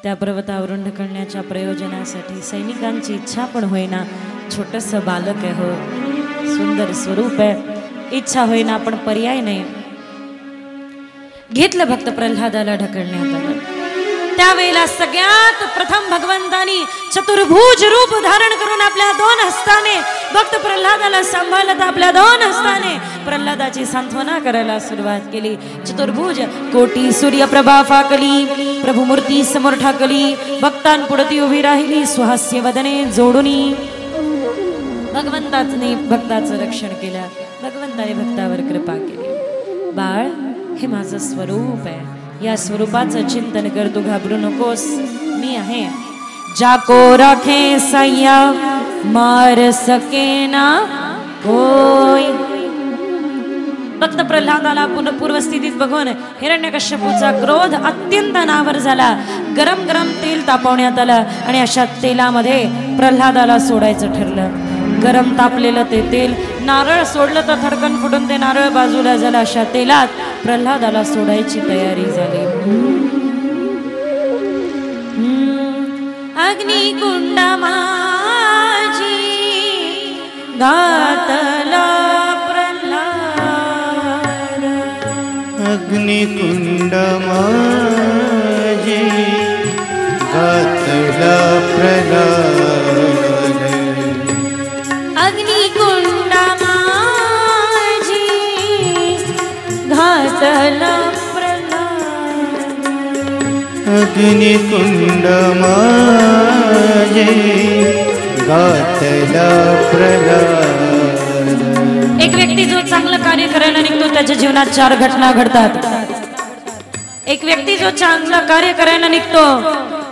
त्या पर्वतावरून ढकलण्याच्या प्रयोजनासाठी सैनिकांची इच्छा पण होईना. छोटंसं बालक आहे, हो, सुंदर स्वरूप आहे, इच्छा होईना पण पर्याय नाही. घेतलं भक्त प्रल्हादाला ढकलण्यात आलं. त्यावेळेला सगळ्यात प्रथम भगवंतानी चतुर्भुज रूप धारण करून आपल्या दोन हस्ताने भक्त प्रल्हादाला सांभाळलं. आपल्या दोन हस्ताने प्रल्हादाची सांत्वना करायला सुरुवात केली. चतुर्भुज कोटी सूर्यप्रभा फाकली, प्रभुमूर्ती समोर ठाकली, भक्तांपुढती उभी राहिली, सुहास्य वदने जोडुनी. भगवंताने भक्ताचं रक्षण केलं, भगवंताने भक्तावर कृपा केली. बाळ, हे माझं स्वरूप आहे, या स्वरूपाचं चिंतन कर, तू घाबरू नकोस, मी आहे. जाको राखे सय्या मार सके ना कोई. भक्त प्रल्हादाला पूर्वस्थितीत बघून हिरण्यकश्यपूचा क्रोध अत्यंत अनावर झाला. गरम गरम तेल तापवण्यात आलं आणि अशा तेलामध्ये प्रल्हादाला सोडायचं ठरलं. गरम तापलेलं ते तेल, नारळ सोडलं तर थडकन फुटून ते नारळ बाजूला झालं. अशा तेलात प्रल्हादाला सोडायची तयारी झाली. अग्निकुंड माझी घातला प्रल्हाद, अग्निकुंड माझी घातला प्रल्हाद. अग्निकुंड माझी घातला प्रल्हाद, अग्निकुंड माझी घातला प्रल्हाद. एक व्यक्ती जो चांगलं कार्य करायला निघतो त्याच्या जीवनात 4 घटना घडतात. एक व्यक्ती जो चांगलं कार्य करायला निघतो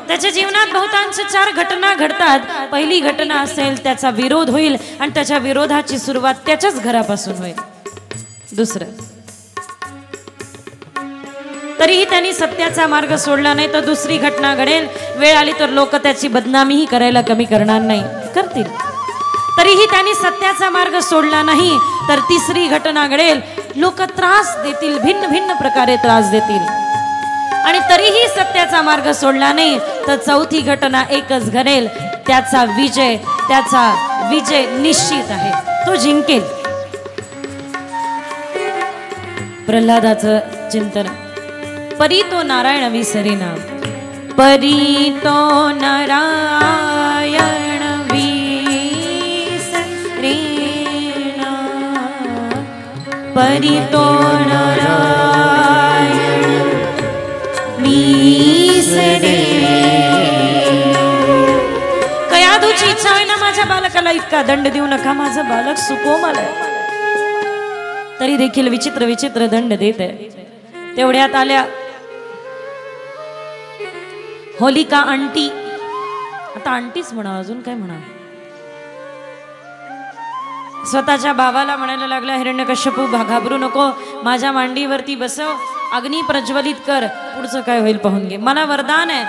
त्याच्या जीवनात बहुतांश 4 घटना घडतात. पहिली घटना असेल त्याचा विरोध होईल आणि त्याच्या विरोधाची सुरुवात त्याच्याच घरापासून होईल. दुसरं, तरीही त्यांनी सत्याचा मार्ग सोडला नाही तर दुसरी घटना घडेल. वेळ आली तर लोक त्याची बदनामीही करायला कमी करणार नाही, करतील. तरीही त्यांनी सत्याचा मार्ग सोडला नाही तर तिसरी घटना घडेल. लोक त्रास देतील, भिन्न भिन्न प्रकारे त्रास देतील. आणि तरीही सत्याचा मार्ग सोडला नाही तर चौथी घटना एकच घडेल. त्याचा विजय निश्चित आहे, तो जिंकेल. प्रल्हादाचं चिंतन. परी तो नारायण विसरेना, परी तो नारायण विसरेना, परी तो नारायण विसरे. कयाधूची इच्छा आहे ना माझ्या बालकाला इतका दंड देऊ नका, माझं बालक सुकोमल आहे. तरी देखील विचित्र विचित्र दंड देत आहे. तेवढ्यात आल्या होलिका आंटी. आता आंटीच म्हणा, अजून काय म्हणा. स्वतःच्या भावाला म्हणायला लागला, हिरण्यकश्यपू घाबरू नको, माझ्या मांडीवरती बसव, अग्नी प्रज्वलित कर, पुढचं काय होईल पाहून घे. मला वरदान आहे,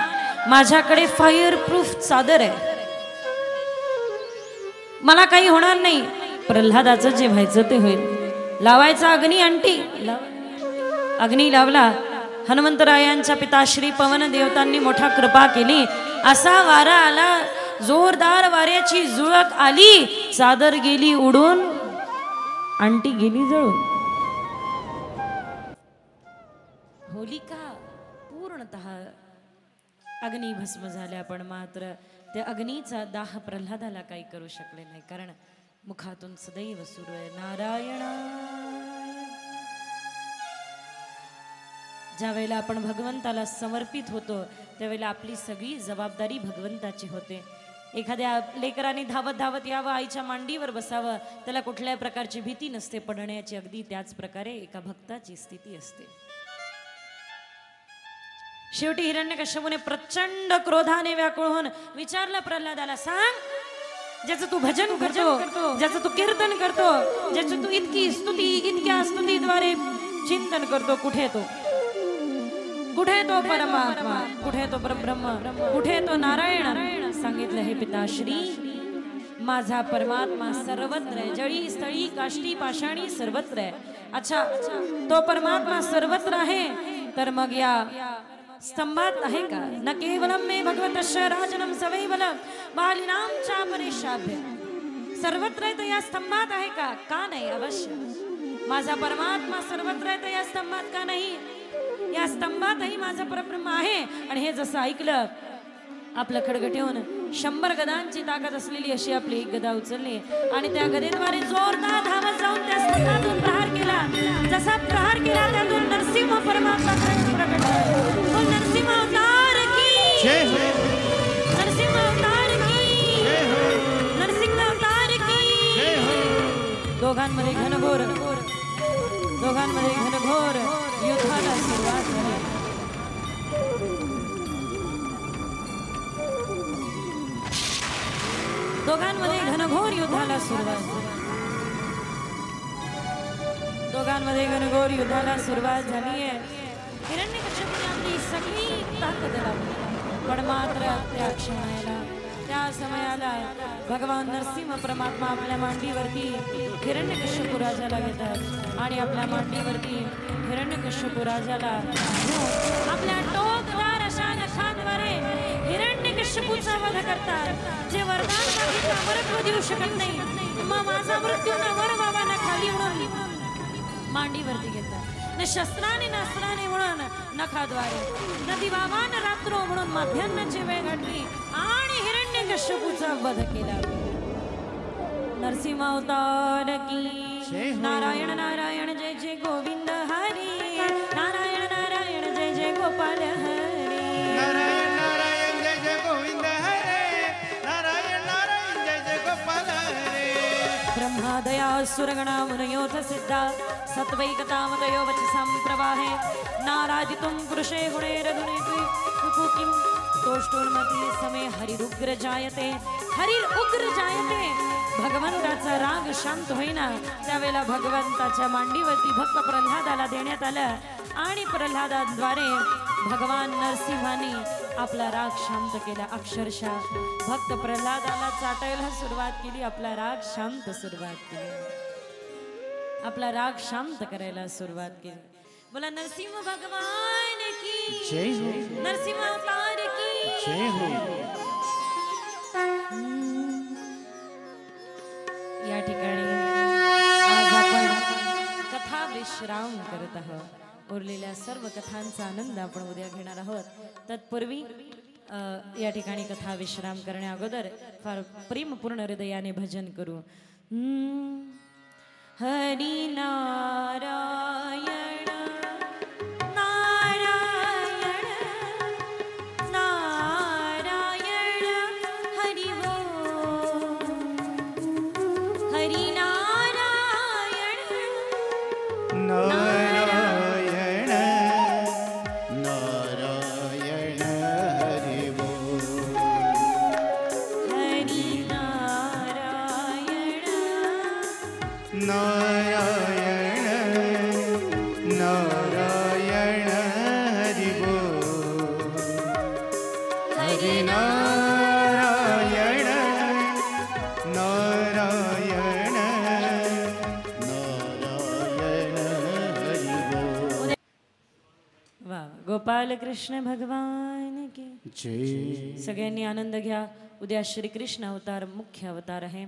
माझ्याकडे फायर प्रूफ चादर आहे, मला काही होणार नाही. प्रल्हादाचं जे व्हायचं ते होईल. लावायचा अग्नी आंटी. अग्नी लावला. हनुमंतरायांच्या पिताश्री पवन देवतांनी मोठा कृपा केली. असा वारा आला, जोरदार वाऱ्याची झुळक आली, चादर गेली उडून, आंटी गेली जळून. होलिका पूर्णतः अग्निभस्म झाल्या, पण मात्र त्या अग्नीचा दाह प्रल्हादाला काही करू शकले नाही, कारण मुखातून सदैव सुरू आहे नारायण. ज्या वेळेला आपण भगवंताला समर्पित होतो त्यावेळेला आपली सगळी जबाबदारी भगवंताची होते. एखाद्या लेकराने धावत धावत यावं, आईच्या मांडीवर बसावं, त्याला कुठल्याही प्रकारची भीती नसते पडण्याची. अगदी त्याच प्रकारे एका भक्ताची स्थिती असते. शेवटी हिरण्यकश्यपूने प्रचंड क्रोधाने व्याकुळ होऊन विचारलं प्रल्हादाला, सांग, ज्याचं तू भजन करतो, ज्याचं तू कीर्तन करतो, ज्याचं तू इतक्या स्तुतीद्वारे चिंतन करतो, कुठे तो? कुठे तो परमात्मा? कुठे तो परब्रह्म? कुठे तो नारायण? सांगितलं, हे पिताश्री, माझा परमात्मा सर्वत्र आहे, जळी स्थळी काष्टी पाषाणी सर्वत्र आहे. अच्छा, तो परमात्मा सर्वत्र आहे, तर मग या स्तंभात आहे का? न केवलम मे भगवतस्य राजनम सवैवलम बालिनाम चापरेशाभ्य. सर्वत्र आहे तर या स्तंभात आहे का? का नाही? अवश्य. माझा परमात्मा सर्वत्र आहे तर या स्तंभात का नाही? या स्तंभातही माझा परब्रह्म आहे. आणि हे जसं ऐकलं, आपलं खडग ठेवून 100 गदांची ताकद असलेली अशी आपली एक गदा उचलली आणि त्या गदेद्वारे जोरदार धावत जाऊन त्या स्तंभातून प्रहार केला. जसा प्रहार केला त्यातून नरसिंह परमात्मा प्रकट झाला. तो नरसिंह अवतार की, नरसिंह अवतार की, नरसिंह अवतार की. दोघांमध्ये घनघोर युद्धाला सुरुवात झाली. दोघांमध्ये घनघोर युद्धाला सुरुवात झाली आहे. हिरण्यकश्यपूने आपली सगळी ताकद लावली, पण मात्र त्या क्षणाला, त्या समयाला भगवान नरसिंह परमात्मा आपल्या मांडीवरती हिरण्यकश्यपू राजाला घेतात आणि आपल्या मांडीवरती हिरण्यकश्यपू राजाला आपल्या टोकदार अशा नखांद्वारे हिरण्यकश्यपूचा वध करतात. जे वरदान मागितलं अमरत्व देऊ शकत नाही, मग माझा मृत्यू न वर व्हावा न खाली म्हणून मांडीवरती घेतात. न शस्त्राने अस्त्राने म्हणून नखाद्वारे, न दिवावा न रात्रो म्हणून माध्यान्हाची वेळ घडली आणि हिरण्यकश्यपूचा वध केला. नरसिंह अवतार की नारायण नारायण जय जय गोविंद हरी, नारायण नारायण जय जय गोपाल हरी, नारायण नारायण जय जय गोविंद हरे, नारायण नारायण जय जय गोपाल हरे. ब्रह्मादया सुरगणा मुनयोथ सिद्धा सत्वैकतामदयो वचसां प्रवाहे नाराजितुं पुरुषे गुणैरधुने किं तोष्टोन्मती समे हरिरुग्र जायते, हरिउग्र जायते. भगवंताचा राग शांत होईना त्यावेळेला भगवंताच्या मांडीवरती भक्त प्रल्हादाला देण्यात आलं आणि प्रल्हादाद्वारे भगवान नरसिंहाने आपला राग शांत केला. अक्षरशः भक्त प्रल्हादाला चाटायला सुरुवात केली, आपला राग शांत सुरुवात केली, आपला राग शांत करायला सुरुवात केली. बोला नरसिंह भगवान की जय हो, नरसिंह अवतार की जय हो. या ठिकाणी आज आपण कथा विश्राम करत आहोत. उरलेल्या सर्व कथांचा आनंद आपण उद्या घेणार आहोत. तत्पूर्वी या ठिकाणी कथा विश्राम करण्या अगोदर फार प्रेमपूर्ण हृदयाने भजन करू. हरी नारायण नारायण नारायण हरि बोल. हरी नारायण नारायण नारायण हरि बोल. हरी नारायण नारायण नारायण हरि बोल. हरि नारायण नारायण नारायण हरि बोल. वा गोपाल कृष्ण भगवान की जय. सगळ्यांनी आनंद घ्या. उद्या श्रीकृष्ण अवतार मुख्य अवतार आहे.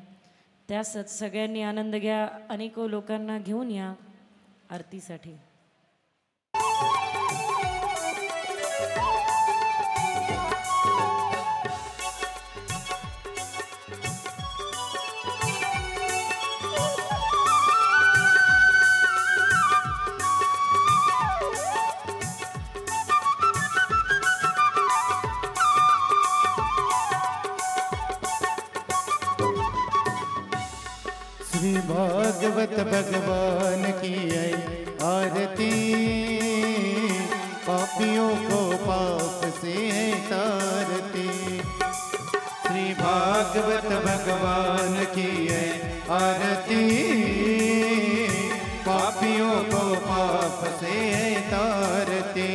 त्यासच सगळ्यांनी आनंद घ्या. अनेको लोकांना घेऊन या आरतीसाठी. श्री भागवत भगवान की है आरती, पापियों को पाप से है तारती. श्री भागवत भगवान की है आरती, पापियों को पाप से है तारती.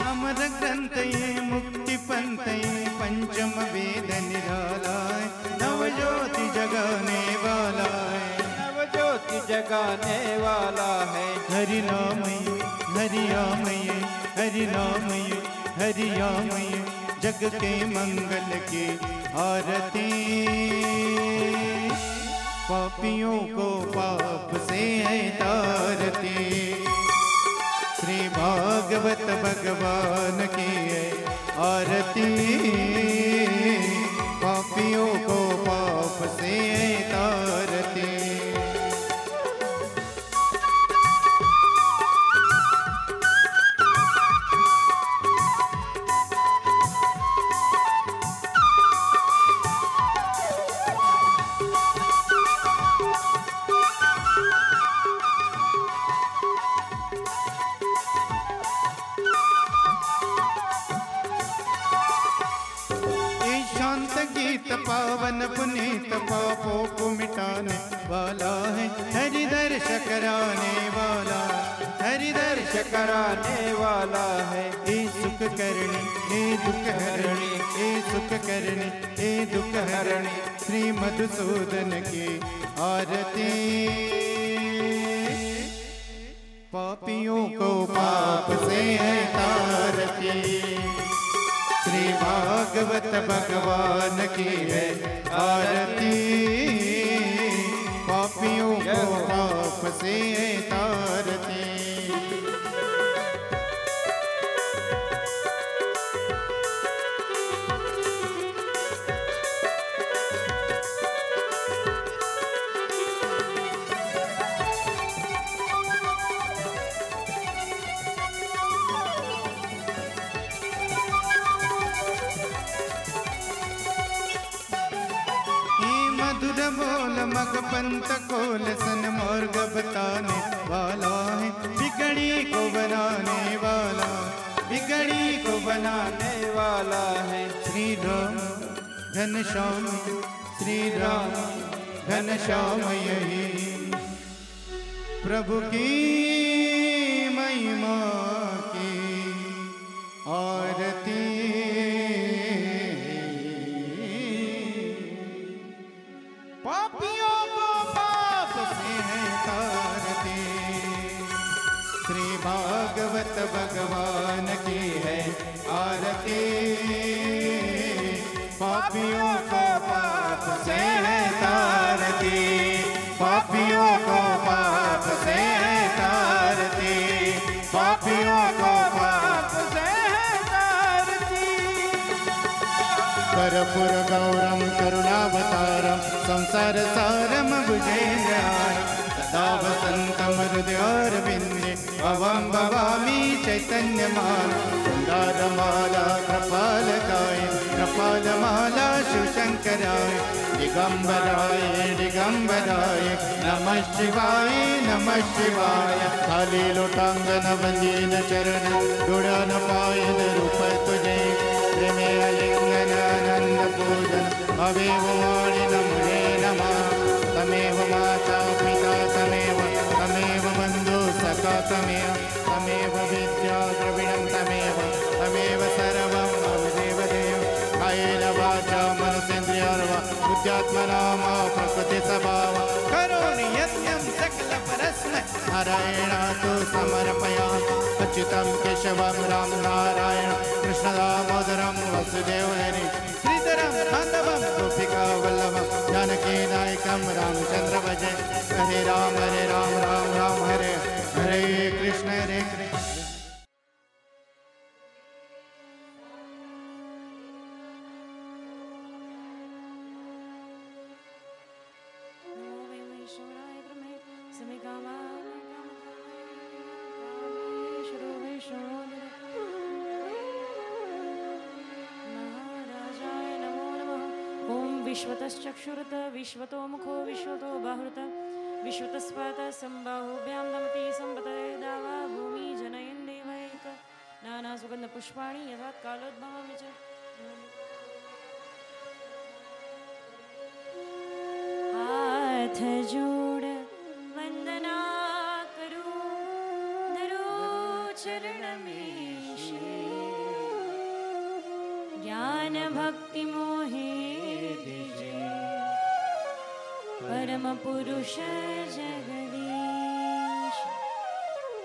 अमर ग्रंथ ये मुक्ति पंथ ये पंचम वेद निराला है. नवज्योति जगाने वाला है, नवज्योति जगाने वाला है. हरि नाम ये हरि नाम ये हरि नाम ये हरि नाम ये जग के मंगल की आरती. पापियों को पाप से है तारती. श्री भागवत भगवान की है आरती, पापियों को पाप से है तारती. गीत पावन पुनीत पापों को मिटाने वाला है. हरि दर्श कराने वाला, हरि दर्श कराने वाला है. ए सुख करने ए दुख हरणे, ए सुख करने ए दुख हरणे. श्री मधुसूदन की आरती, पापियों को पाप से है तारती. श्री भागवत भगवान की है आरती, पापियों को पाप से है तारती. मार्ग पंथ को लसन मार्ग बताने वाला है, बिगड़ी को बनाने वाला, बिगड़ी को बनाने वाला है। श्री राम घनश्याम, श्री राम घनश्याम, यही प्रभु की महिमा की आरती। पापियों को पाप से है तारती, श्री भागवत भगवान की है आरती। पापियों को पाप से है तारती, पापियों को पाप से है तारती, पापियों को पाप से है तारती। कर्पूर गौरम करुणावतारम संसार सारम भुजेन्द्रहारम सदा वसन्तं हृदयारविन्दे भवं भवामि चैतन्यमाला। कुन्दारमाला कृपालकाय, कृपालमाला शिवशङ्कराय, दिगम्बराय दिगम्बराय नमः शिवाय नमः शिवाय। खाली लोटांगन वंदीन चरण डोळ्यान पायन रूप तुझे, प्रेमे अलिंगन आनंद पूजन भवेव वाणी नमः नमः। तमेव माता पिता तमेव, तमेव बन्धु सखा तमेव, तमेव विद्या द्रविणं तमेव, तमेव सर्वं मम देवदेव। कायेन वाचा मनसेन्द्रियार्वा बुद्ध्यात्मना मा प्रकृति स्वभाव करोमि यज्ञं सकल परस्मै नारायणातो समर्पयामि। अच्युतं केशवं राम नारायण कृष्ण दामोदरं वसुदेव हरि श्रीधरं माधवं गोपिका वल्लभं जानकी नायकं रामचंद्र भजे। हरे राम राम राम हरे हरे कृष्ण हरे कृष्ण। विश्वतश्चक्षुरुत विश्वतो मुखो विश्वतो बाहुरुत विश्वतस्पात संबाहुभ्यां नमति संपतये दावा भूमि जनयन् देवैक नाना सुगंध पुष्पाणि यथा कालोद्भवं च। हाथ जोड़ वंदना करूं धरो चरण में श्री, ज्ञान भक्ति मोहे परम पुरुष जगदीश।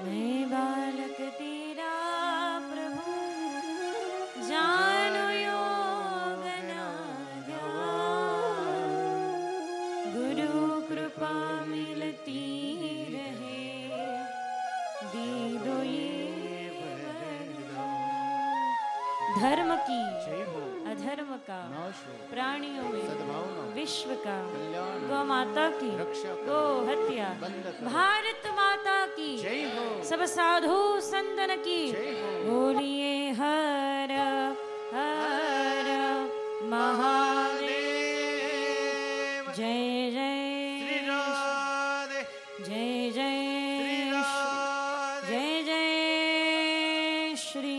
मैं बालक तेरा प्रभु जानो योग न ज्ञान, गुरु कृपा मिलती रहे दे दो ये वरदान। धर्म की अधर्म का प्राणियों में विश्व का, गौ माता की गो हत्या, भारत माता की सब साधु संतन की बोलिए हर हर महादेव। जय जय जय जय जय जय श्री